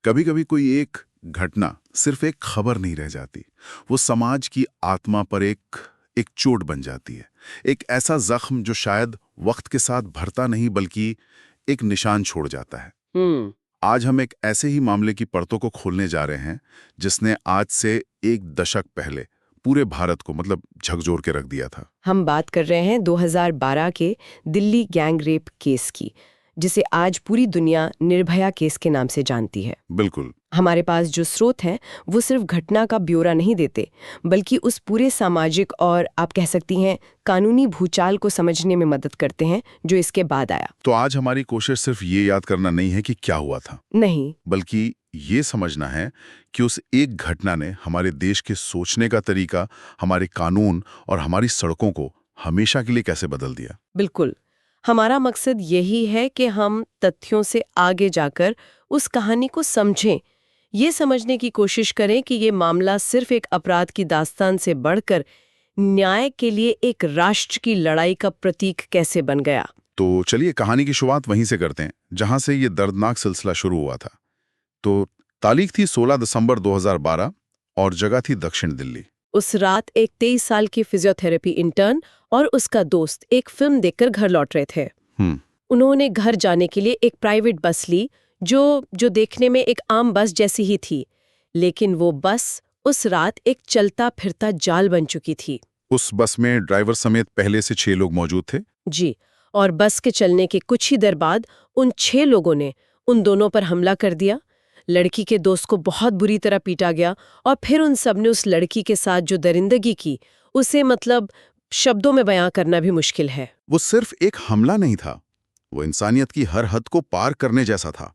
कभी कभी कोई एक घटना सिर्फ एक खबर नहीं रह जाती, वो समाज की आत्मा पर एक चोट बन जाती है। एक ऐसा जख्म जो शायद वक्त के साथ भरता नहीं बल्कि एक निशान छोड़ जाता है। आज हम एक ऐसे ही मामले की परतों को खोलने जा रहे हैं जिसने आज से एक दशक पहले पूरे भारत को मतलब झकझोर के रख दिया था। हम बात कर रहे हैं 2012 के दिल्ली गैंग रेप केस की, जिसे आज पूरी दुनिया निर्भया केस के नाम से जानती है। बिल्कुल। हमारे पास जो स्रोत हैं वो सिर्फ घटना का ब्यौरा नहीं देते, बल्कि उस पूरे सामाजिक और आप कह सकती हैं कानूनी भूचाल को समझने में मदद करते हैं जो इसके बाद आया। तो आज हमारी कोशिश सिर्फ ये याद करना नहीं है कि क्या हुआ था, नहीं, बल्कि ये समझना है कि उस एक घटना ने हमारे देश के सोचने का तरीका, हमारे कानून और हमारी सड़कों को हमेशा के लिए कैसे बदल दिया। बिल्कुल। हमारा मकसद यही है कि हम तथ्यों से आगे जाकर उस कहानी को समझें, ये समझने की कोशिश करें कि ये मामला सिर्फ एक अपराध की दास्तान से बढ़कर न्याय के लिए एक राष्ट्र की लड़ाई का प्रतीक कैसे बन गया। तो चलिए कहानी की शुरुआत वहीं से करते हैं जहां से ये दर्दनाक सिलसिला शुरू हुआ था। तो तारीख थी 16 दिसंबर 2012 और जगह थी दक्षिण दिल्ली। उस रात एक 23 साल की फिजियोथेरेपी इंटर्न और उसका दोस्त एक फिल्म देखकर घर लौट रहे थे। उन्होंने घर जाने के लिए एक प्राइवेट बस ली जो देखने में एक आम बस जैसी ही थी, लेकिन वो बस उस रात एक चलता फिरता जाल बन चुकी थी। उस बस में ड्राइवर समेत पहले से 6 लोग मौजूद थे। जी, और बस के चलने के कुछ ही देर बाद उन 6 लोगों ने उन दोनों पर हमला कर दिया। लड़की के दोस्त को बहुत बुरी तरह पीटा गया और फिर उन सब ने उस लड़की के साथ जो दरिंदगी की उसे मतलब शब्दों में बयां करना भी मुश्किल है। वो सिर्फ एक हमला नहीं था, वो इंसानियत की हर हद को पार करने जैसा था।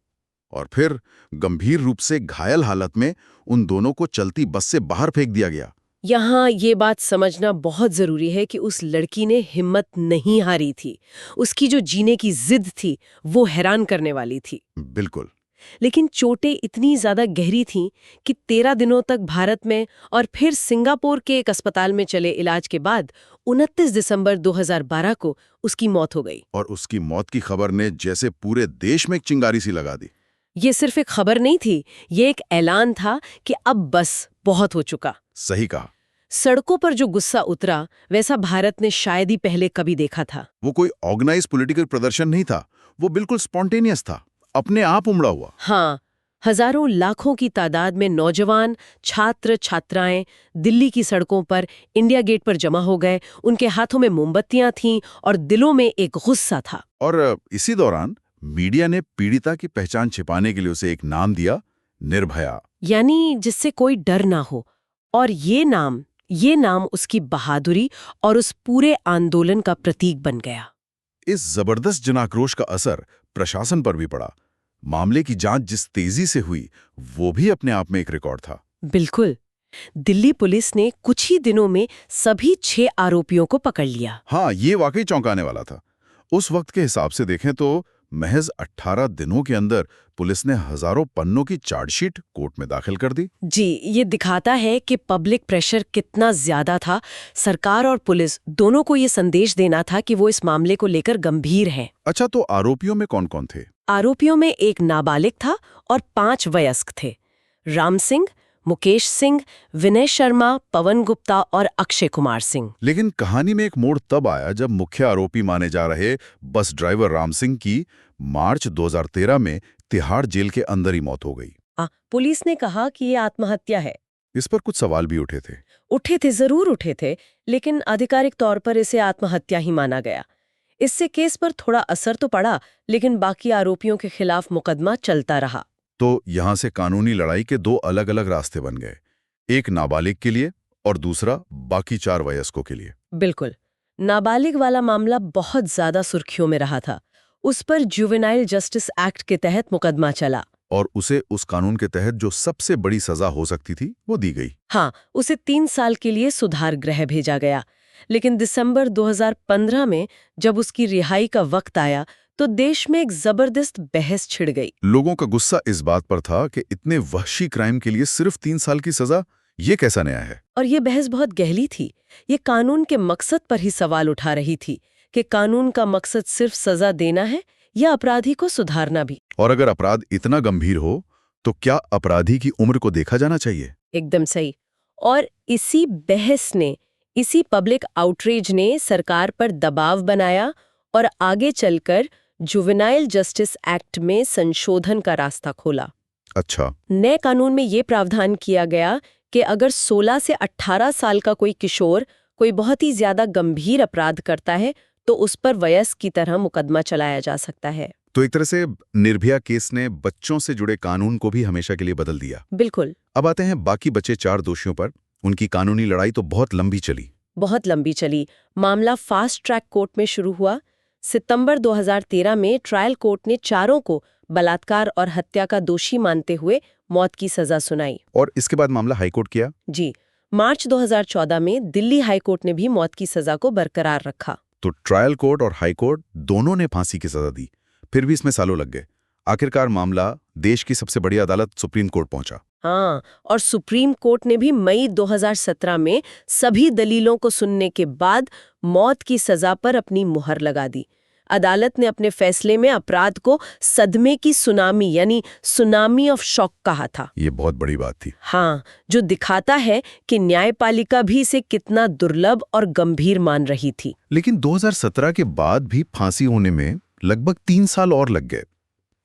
और फिर गंभीर रूप से घायल हालत में उन दोनों को चलती बस से बाहर फेंक दिया गया। यहाँ ये बात समझना बहुत जरूरी है कि उस लड़की ने हिम्मत नहीं हारी थी। उसकी जो जीने की जिद थी वो हैरान करने वाली थी। बिल्कुल। लेकिन चोटें इतनी ज्यादा गहरी थीं कि 13 दिनों तक भारत में और फिर सिंगापुर के एक अस्पताल में चले इलाज के बाद 29 दिसंबर 2012 को उसकी मौत हो गई। और उसकी मौत की खबर ने जैसे पूरे देश में एक चिंगारी सी लगा दी। ये सिर्फ एक खबर नहीं थी, ये एक ऐलान था कि अब बस बहुत हो चुका। सही कहा। सड़कों पर जो गुस्सा उतरा वैसा भारत ने शायद ही पहले कभी देखा था। वो कोई ऑर्गेनाइज पॉलिटिकल प्रदर्शन नहीं था, वो बिल्कुल स्पॉन्टेनियस था, अपने आप उमड़ा हुआ। हाँ, हजारों लाखों की तादाद में नौजवान छात्र छात्राएं दिल्ली की सड़कों पर इंडिया गेट पर जमा हो गए। उनके हाथों में मोमबत्तियां थीं और दिलों में एक गुस्सा था। और इसी दौरान मीडिया ने पीड़िता की पहचान छिपाने के लिए उसे एक नाम दिया, निर्भया, यानी जिससे कोई डर ना हो। और ये नाम उसकी बहादुरी और उस पूरे आंदोलन का प्रतीक बन गया। इस जबरदस्त जनाक्रोश का असर प्रशासन पर भी पड़ा। मामले की जांच जिस तेजी से हुई वो भी अपने आप में एक रिकॉर्ड था। बिल्कुल। दिल्ली पुलिस ने कुछ ही दिनों में सभी 6 आरोपियों को पकड़ लिया। हाँ, ये वाकई चौंकाने वाला था। उस वक्त के हिसाब से देखें तो महज 18 दिनों के अंदर पुलिस ने हजारों पन्नों की चार्जशीट कोर्ट में दाखिल कर दी। जी, ये दिखाता है कि पब्लिक प्रेशर कितना ज्यादा था। सरकार और पुलिस दोनों को ये संदेश देना था कि वो इस मामले को लेकर गंभीर हैं। अच्छा, तो आरोपियों में कौन कौन थे? आरोपियों में एक नाबालिग था और 5 वयस्क थे। राम सिंह, मुकेश सिंह, विनय शर्मा, पवन गुप्ता और अक्षय कुमार सिंह। लेकिन कहानी में एक मोड़ तब आया जब मुख्य आरोपी माने जा रहे बस ड्राइवर राम सिंह की मार्च 2013 में तिहाड़ जेल के अंदर ही मौत हो गई। पुलिस ने कहा कि ये आत्महत्या है। इस पर कुछ सवाल भी उठे थे। जरूर उठे थे, लेकिन आधिकारिक तौर पर इसे आत्महत्या ही माना गया। इससे केस पर थोड़ा असर तो पड़ा, लेकिन बाकी आरोपियों के खिलाफ मुकदमा चलता रहा। तो यहां से कानूनी लड़ाई के 2 अलग-अलग रास्ते बन गए, एक नाबालिग के लिए और दूसरा बाकी 4 वयस्कों के लिए। बिल्कुल। नाबालिग वाला मामला बहुत ज्यादा सुर्खियों में रहा था। उस पर जुवेनाइल जस्टिस एक्ट के तहत मुकदमा चला और उसे उस कानून के तहत जो सबसे बड़ी सजा हो सकती थी वो दी गई। हाँ, उसे 3 साल के लिए सुधार गृह भेजा गया। लेकिन दिसंबर 2015 में जब उसकी रिहाई का वक्त आया तो देश में एक जबरदस्त बहस छिड़ गई। लोगों का गुस्सा इस बात पर था कि इतने वहशी क्राइम के लिए सिर्फ 3 साल की सजा, ये कैसा नया है? और ये बहस बहुत गहरी थी। ये कानून के मकसद पर ही सवाल उठा रही थी कि कानून का मकसद सिर्फ सजा देना है या अपराधी को सुधारना भी। और अगर अपराध इतना गंभीर हो तो क्या अपराधी की उम्र को देखा जाना चाहिए? एकदम सही। और इसी बहस ने, इसी पब्लिक आउटरीच ने सरकार पर दबाव बनाया और आगे चलकर जुवेनाइल जस्टिस एक्ट में संशोधन का रास्ता खोला। अच्छा। नए कानून में ये प्रावधान किया गया कि अगर 16 से 18 साल का कोई किशोर कोई बहुत ही ज्यादा गंभीर अपराध करता है तो उस पर वयस्क की तरह मुकदमा चलाया जा सकता है। तो एक तरह से निर्भया केस ने बच्चों से जुड़े कानून को भी हमेशा के लिए बदल दिया। बिल्कुल। अब आते हैं बाकी बचे 4 दोषियों पर। उनकी कानूनी लड़ाई तो बहुत लंबी चली। बहुत लंबी चली। मामला फास्ट ट्रैक कोर्ट में शुरू हुआ। सितंबर 2013 में ट्रायल कोर्ट ने चारों को बलात्कार और हत्या का दोषी मानते हुए मौत की सजा सुनाई। और इसके बाद मामला हाईकोर्ट किया। जी। मार्च 2014 में दिल्ली हाईकोर्ट ने भी मौत की सजा को बरकरार रखा। तो ट्रायल कोर्ट और हाईकोर्ट दोनों ने फांसी की सजा दी, फिर भी इसमें सालों लग गए। आखिरकार मामला देश की सबसे बड़ी अदालत सुप्रीम कोर्ट पहुंचा। हाँ, और सुप्रीम कोर्ट ने भी मई 2017 में सभी दलीलों को सुनने के बाद मौत की सजा पर अपनी मुहर लगा दी। अदालत ने अपने फैसले में अपराध को सदमे की सुनामी यानी सुनामी ऑफ शॉक कहा था। ये बहुत बड़ी बात थी। हाँ, जो दिखाता है कि न्यायपालिका भी इसे कितना दुर्लभ और गंभीर मान रही थी। लेकिन 2017 के बाद भी फांसी होने में लगभग 3 साल और लग गए।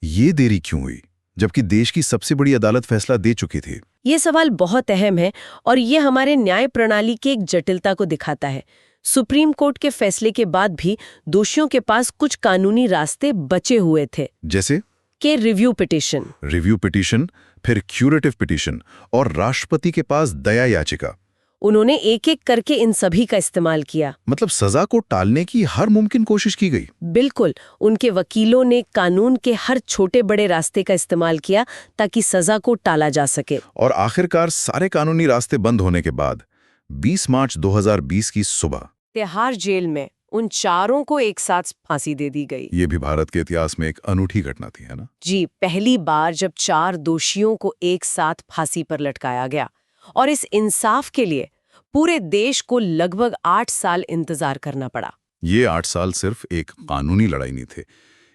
ये देरी क्यों हुई, जबकि देश की सबसे बड़ी अदालत फैसला दे चुकी थी? ये सवाल बहुत अहम है और ये हमारे न्याय प्रणाली की एक जटिलता को दिखाता है। सुप्रीम कोर्ट के फैसले के बाद भी दोषियों के पास कुछ कानूनी रास्ते बचे हुए थे, जैसे कि रिव्यू पिटीशन, फिर क्यूरेटिव पिटीशन और राष्ट्रपति के पास दया याचिका। उन्होंने एक एक करके इन सभी का इस्तेमाल किया। मतलब सजा को टालने की हर मुमकिन कोशिश की गई। बिल्कुल। उनके वकीलों ने कानून के हर छोटे बड़े रास्ते का इस्तेमाल किया ताकि सजा को टाला जा सके। और आखिरकार सारे कानूनी रास्ते बंद होने के बाद 20 मार्च 2020 की सुबह तिहाड़ जेल में उन चारों को एक साथ फांसी दे दी गई। ये भी भारत के इतिहास में एक अनूठी घटना थी, है ना? जी, पहली बार जब 4 दोषियों को एक साथ फांसी पर लटकाया गया। और इस इंसाफ के लिए पूरे देश को लगभग 8 साल इंतजार करना पड़ा। ये 8 साल सिर्फ एक कानूनी लड़ाई नहीं थे,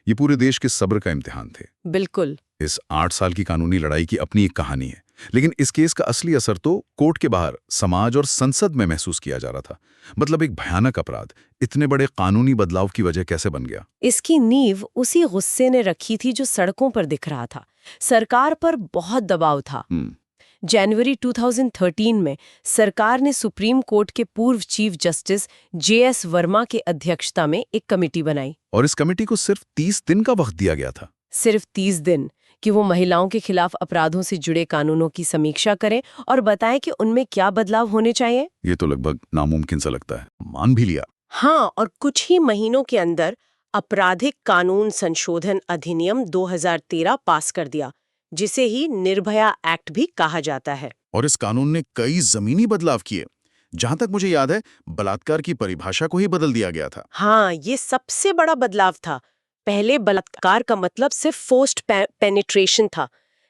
ये पूरे देश के सब्र का इम्तिहान थे। बिल्कुल। इस 8 साल की कानूनी लड़ाई की अपनी एक कहानी है, लेकिन इस केस का असली असर तो कोर्ट के बाहर समाज और संसद में महसूस किया जा रहा था। मतलब एक भयानक अपराध इतने बड़े कानूनी बदलाव की वजह कैसे बन गया? इसकी नींव उसी गुस्से ने रखी थी जो सड़कों पर दिख रहा था। सरकार पर बहुत दबाव था। जनवरी 2013 में सरकार ने सुप्रीम कोर्ट के पूर्व चीफ जस्टिस JS वर्मा के अध्यक्षता में एक कमेटी बनाई। और इस कमेटी को सिर्फ 30 दिन का वक्त दिया गया था। सिर्फ 30 दिन कि वो महिलाओं के खिलाफ अपराधों से जुड़े कानूनों की समीक्षा करें और बताएं कि उनमें क्या बदलाव होने चाहिए। ये तो लगभग नामुमकिन सा लगता है। मान भी लिया। हाँ, और कुछ ही महीनों के अंदर आपराधिक कानून संशोधन अधिनियम 2013 पास कर दिया, जिसे ही निर्भया एक्ट भी कहा जाता है। और इस कानून ने कई जमीनी बदलाव किए। जहां तक मुझे याद है, बलात्कार की परिभाषा को ही बदल दिया गया था। हाँ, ये सबसे बड़ा बदलाव था। पहले बलात्कार का मतलब सिर्फ फोर्स्ड पेनिट्रेशन था।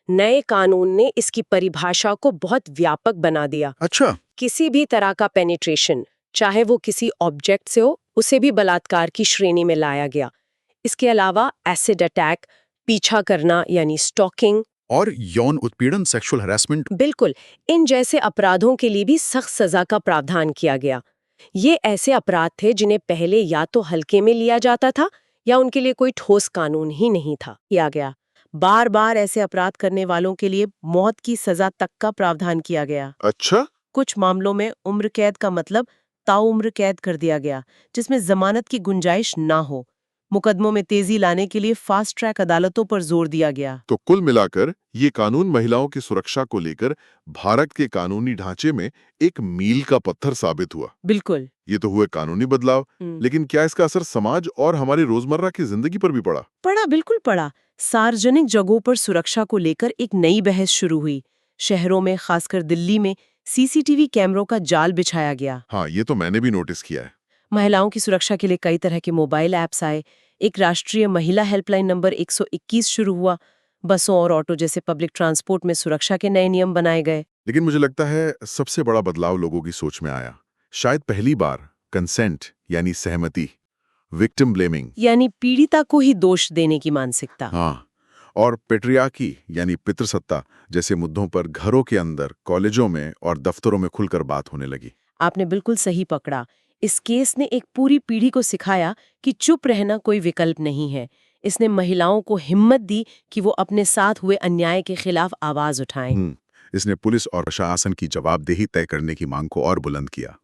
नए कानून ने इसकी परिभाषा को बहुत व्यापक बना दिया। अच्छा। किसी भी तरह का पेनिट्रेशन, चाहे वो किसी ऑब्जेक्ट से हो, उसे भी बलात्कार की श्रेणी में लाया गया। इसके अलावा एसिड अटैक, पीछा करना यानी स्टॉकिंग और यौन उत्पीड़न सेक्सुअल हैरेसमेंट, बिल्कुल, इन जैसे अपराधों के लिए भी सख्त सजा का प्रावधान किया गया। ये ऐसे अपराध थे जिन्हें पहले या तो हल्के में लिया जाता था या उनके लिए कोई ठोस कानून ही नहीं था किया गया। बार बार ऐसे अपराध करने वालों के लिए मौत की सजा तक का प्रावधान किया गया। अच्छा। कुछ मामलों में उम्र कैद का मतलब ताउम्र कैद कर दिया गया, जिसमें जमानत की गुंजाइश ना हो। मुकदमों में तेजी लाने के लिए फास्ट ट्रैक अदालतों पर जोर दिया गया। तो कुल मिलाकर ये कानून महिलाओं की सुरक्षा को लेकर भारत के कानूनी ढांचे में एक मील का पत्थर साबित हुआ। बिल्कुल। ये तो हुए कानूनी बदलाव, लेकिन क्या इसका असर समाज और हमारी रोजमर्रा की जिंदगी पर भी पड़ा? बिल्कुल पड़ा। सार्वजनिक जगहों पर सुरक्षा को लेकर एक नई बहस शुरू हुई। शहरों में, खासकर दिल्ली में, CCTV कैमरों का जाल बिछाया गया। हाँ, ये तो मैंने भी नोटिस किया है। महिलाओं की सुरक्षा के लिए कई तरह के मोबाइल ऐप्स आए। एक राष्ट्रीय महिला हेल्पलाइन नंबर 121 शुरू हुआ। बसों और ऑटो जैसे पब्लिक ट्रांसपोर्ट में सुरक्षा के नए नियम बनाए गए। लेकिन मुझे लगता है सबसे बड़ा बदलाव लोगों की सोच में आया। शायद पहली बार कंसेंट यानी सहमति, विक्टिम ब्लेमिंग यानी पीड़िता को ही दोष देने की मानसिकता। हाँ, और पेट्रियार्की यानी पितृसत्ता जैसे मुद्दों पर घरों के अंदर, कॉलेजों में और दफ्तरों में खुलकर बात होने लगी। आपने बिल्कुल सही पकड़ा। इस केस ने एक पूरी पीढ़ी को सिखाया कि चुप रहना कोई विकल्प नहीं है। इसने महिलाओं को हिम्मत दी कि वो अपने साथ हुए अन्याय के खिलाफ आवाज उठाएं। इसने पुलिस और प्रशासन की जवाबदेही तय करने की मांग को और बुलंद किया।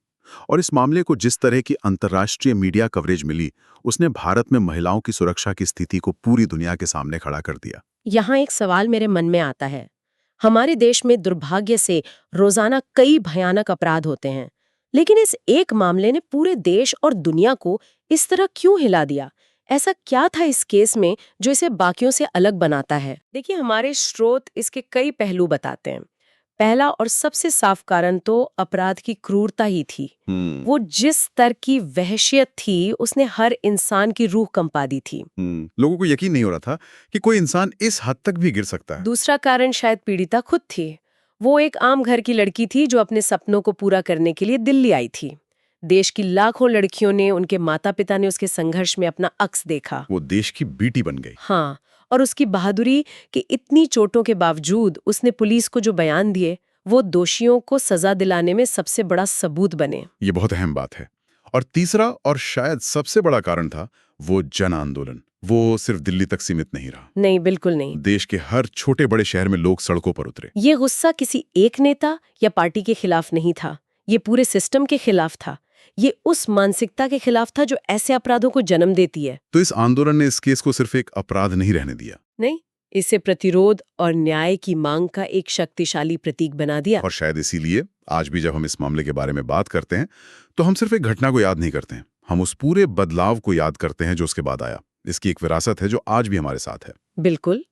और इस मामले को जिस तरह की अंतर्राष्ट्रीय मीडिया कवरेज मिली, उसने भारत में महिलाओं की सुरक्षा की स्थिति को पूरी दुनिया के सामने खड़ा कर दिया। यहाँ एक सवाल मेरे मन में आता है। हमारे देश में दुर्भाग्य से रोजाना कई भयानक अपराध होते हैं, लेकिन इस एक मामले ने पूरे देश और दुनिया को इस तरह क्यों हिला दिया? ऐसा क्या था इस केस में जो इसे बाकियों से अलग बनाता है? देखिए, हमारे स्रोत इसके कई पहलू बताते हैं। पहला और सबसे साफ कारण तो अपराध की क्रूरता ही थी। वो जिस स्तर की वहशियत थी, उसने हर इंसान की रूह कंपा दी थी। लोगों को यकीन नहीं हो रहा था कि कोई इंसान इस हद तक भी गिर सकता है। दूसरा कारण शायद पीड़िता खुद थी। वो एक आम घर की लड़की थी जो अपने सपनों को पूरा करने के लिए दिल्ली आई थी। देश की लाखों लड़कियों ने, उनके माता पिता ने उसके संघर्ष में अपना अक्स देखा। वो देश की बेटी बन गई। हाँ, और उसकी बहादुरी कि इतनी चोटों के बावजूद उसने पुलिस को जो बयान दिए, वो दोषियों को सजा दिलाने में सबसे बड़ा सबूत बने। ये बहुत अहम बात है। और तीसरा और शायद सबसे बड़ा कारण था वो जन आंदोलन। वो सिर्फ दिल्ली तक सीमित नहीं रहा। नहीं, बिल्कुल नहीं। देश के हर छोटे बड़े शहर में लोग सड़कों पर उतरे। ये गुस्सा किसी एक नेता या पार्टी के खिलाफ नहीं था, ये पूरे सिस्टम के खिलाफ था। ये उस मानसिकता के खिलाफ था जो ऐसे अपराधों को जन्म देती है। तो इस आंदोलन ने इस केस को सिर्फ एक अपराध नहीं रहने दिया। नहीं, इसे प्रतिरोध और न्याय की मांग का एक शक्तिशाली प्रतीक बना दिया। और शायद इसीलिए आज भी जब हम इस मामले के बारे में बात करते हैं, तो हम सिर्फ एक घटना को याद नहीं करते हैं, हम उस पूरे बदलाव को याद करते हैं जो उसके बाद आया। इसकी एक विरासत है जो आज भी हमारे साथ है। बिल्कुल,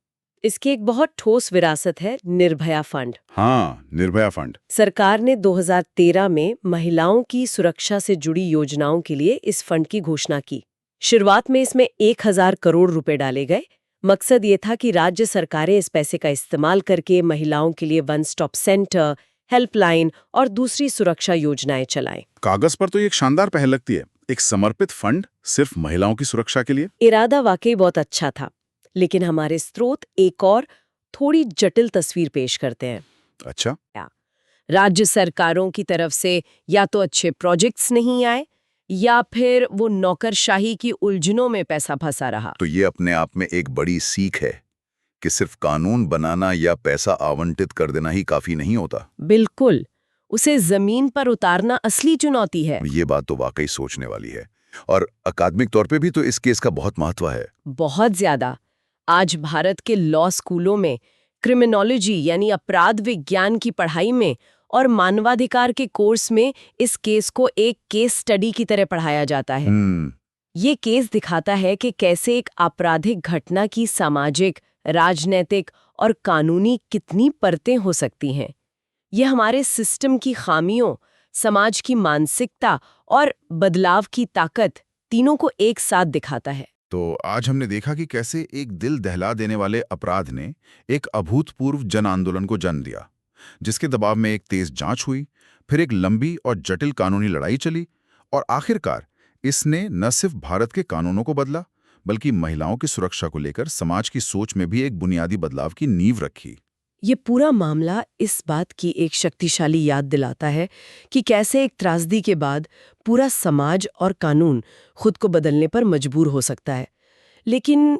इसकी एक बहुत ठोस विरासत है, निर्भया फंड। हाँ, निर्भया फंड। सरकार ने 2013 में महिलाओं की सुरक्षा से जुड़ी योजनाओं के लिए इस फंड की घोषणा की। शुरुआत में इसमें 1000 करोड़ रुपए डाले गए। मकसद ये था कि राज्य सरकारें इस पैसे का इस्तेमाल करके महिलाओं के लिए वन स्टॉप सेंटर, हेल्पलाइन और दूसरी सुरक्षा योजनाएं चलाएं। कागज पर तो ये एक शानदार पहल लगती है, एक समर्पित फंड सिर्फ महिलाओं की सुरक्षा के लिए। इरादा वाकई बहुत अच्छा था, लेकिन हमारे स्रोत एक और थोड़ी जटिल तस्वीर पेश करते हैं। अच्छा, राज्य सरकारों की तरफ से या तो अच्छे प्रोजेक्ट्स नहीं आए, या फिर वो नौकरशाही की उलझनों में पैसा फंसा रहा। तो ये अपने आप में एक बड़ी सीख है कि सिर्फ कानून बनाना या पैसा आवंटित कर देना ही काफी नहीं होता। बिल्कुल, उसे जमीन पर उतारना असली चुनौती है। ये बात तो वाकई सोचने वाली है। और अकादमिक तौर पे भी तो इस केस का बहुत महत्व है। बहुत ज्यादा। आज भारत के लॉ स्कूलों में क्रिमिनोलॉजी यानी अपराध विज्ञान की पढ़ाई में और मानवाधिकार के कोर्स में इस केस को एक केस स्टडी की तरह पढ़ाया जाता है। ये केस दिखाता है कि कैसे एक आपराधिक घटना की सामाजिक, राजनैतिक और कानूनी कितनी परतें हो सकती हैं। ये हमारे सिस्टम की खामियों, समाज की मानसिकता और बदलाव की ताकत तीनों को एक साथ दिखाता है। तो आज हमने देखा कि कैसे एक दिल दहला देने वाले अपराध ने एक अभूतपूर्व जन आंदोलन को जन्म दिया, जिसके दबाव में एक तेज जांच हुई, फिर एक लंबी और जटिल कानूनी लड़ाई चली, और आखिरकार इसने न सिर्फ भारत के कानूनों को बदला, बल्कि महिलाओं की सुरक्षा को लेकर समाज की सोच में भी एक बुनियादी बदलाव की नींव रखी। ये पूरा मामला इस बात की एक शक्तिशाली याद दिलाता है कि कैसे एक त्रासदी के बाद पूरा समाज और कानून खुद को बदलने पर मजबूर हो सकता है। लेकिन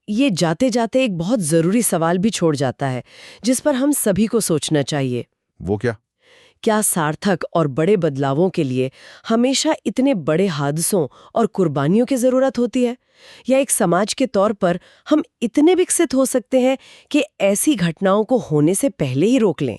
ये जाते जाते एक बहुत ज़रूरी सवाल भी छोड़ जाता है, जिस पर हम सभी को सोचना चाहिए। वो क्या? क्या सार्थक और बड़े बदलावों के लिए हमेशा इतने बड़े हादसों और कुर्बानियों की ज़रूरत होती है? या एक समाज के तौर पर हम इतने विकसित हो सकते हैं कि ऐसी घटनाओं को होने से पहले ही रोक लें?